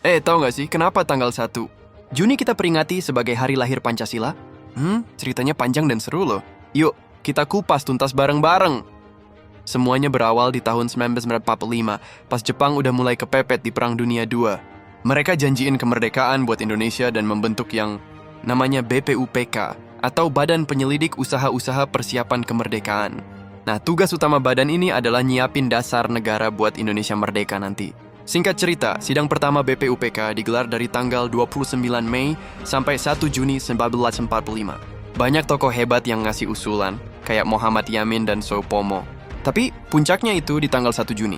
Tahu nggak sih kenapa tanggal 1 Juni kita peringati sebagai hari lahir Pancasila? Ceritanya panjang dan seru loh. Yuk, kita kupas tuntas bareng-bareng. Semuanya berawal di tahun 1945, pas Jepang udah mulai kepepet di Perang Dunia II. Mereka janjiin kemerdekaan buat Indonesia dan membentuk yang namanya BPUPK, atau Badan Penyelidik Usaha-Usaha Persiapan Kemerdekaan. Nah, tugas utama badan ini adalah nyiapin dasar negara buat Indonesia merdeka nanti. Singkat cerita, sidang pertama BPUPK digelar dari tanggal 29 Mei sampai 1 Juni 1945. Banyak tokoh hebat yang ngasih usulan, kayak Muhammad Yamin dan Soepomo. Tapi puncaknya itu di tanggal 1 Juni.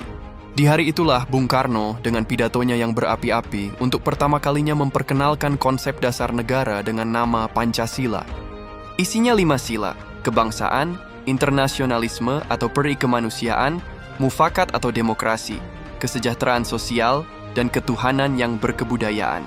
Di hari itulah Bung Karno dengan pidatonya yang berapi-api untuk pertama kalinya memperkenalkan konsep dasar negara dengan nama Pancasila. Isinya 5 sila, kebangsaan, internasionalisme atau peri kemanusiaan, mufakat atau demokrasi, kesejahteraan sosial, dan ketuhanan yang berkebudayaan.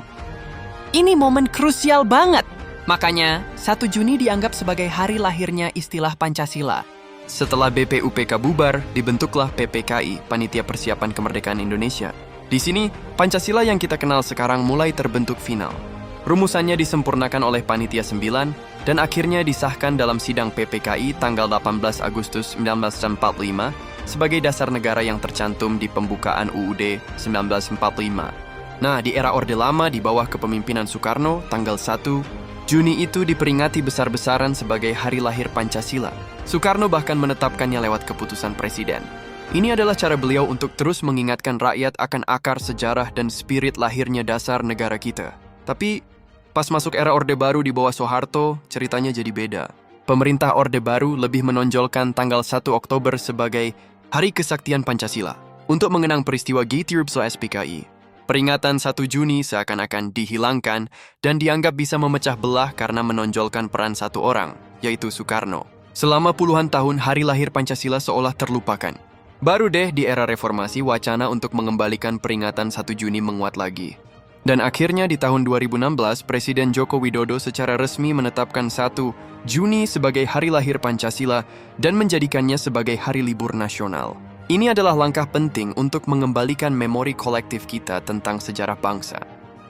Ini momen krusial banget. Makanya, 1 Juni dianggap sebagai hari lahirnya istilah Pancasila. Setelah BPUPK bubar, dibentuklah PPKI, Panitia Persiapan Kemerdekaan Indonesia. Di sini, Pancasila yang kita kenal sekarang mulai terbentuk final. Rumusannya disempurnakan oleh Panitia 9 dan akhirnya disahkan dalam sidang PPKI tanggal 18 Agustus 1945 sebagai dasar negara yang tercantum di pembukaan UUD 1945. Nah, di era Orde Lama di bawah kepemimpinan Soekarno, tanggal 1 Juni itu diperingati besar-besaran sebagai hari lahir Pancasila. Soekarno bahkan menetapkannya lewat keputusan presiden. Ini adalah cara beliau untuk terus mengingatkan rakyat akan akar sejarah dan spirit lahirnya dasar negara kita. Tapi, pas masuk era Orde Baru di bawah Soeharto, ceritanya jadi beda. Pemerintah Orde Baru lebih menonjolkan tanggal 1 Oktober sebagai Hari Kesaktian Pancasila untuk mengenang peristiwa G30SPKI. Peringatan 1 Juni seakan-akan dihilangkan dan dianggap bisa memecah belah karena menonjolkan peran satu orang, yaitu Soekarno. Selama puluhan tahun, hari lahir Pancasila seolah terlupakan. Baru deh di era reformasi, wacana untuk mengembalikan peringatan 1 Juni menguat lagi. Dan akhirnya di tahun 2016, Presiden Joko Widodo secara resmi menetapkan 1 Juni sebagai hari lahir Pancasila dan menjadikannya sebagai hari libur nasional. Ini adalah langkah penting untuk mengembalikan memori kolektif kita tentang sejarah bangsa.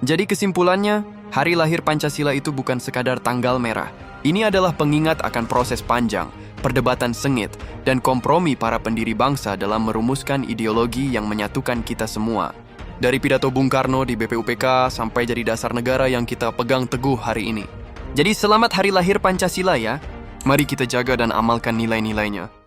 Jadi kesimpulannya, hari lahir Pancasila itu bukan sekadar tanggal merah. Ini adalah pengingat akan proses panjang, perdebatan sengit, dan kompromi para pendiri bangsa dalam merumuskan ideologi yang menyatukan kita semua. Dari pidato Bung Karno di BPUPK sampai jadi dasar negara yang kita pegang teguh hari ini. Jadi selamat hari lahir Pancasila ya. Mari kita jaga dan amalkan nilai-nilainya.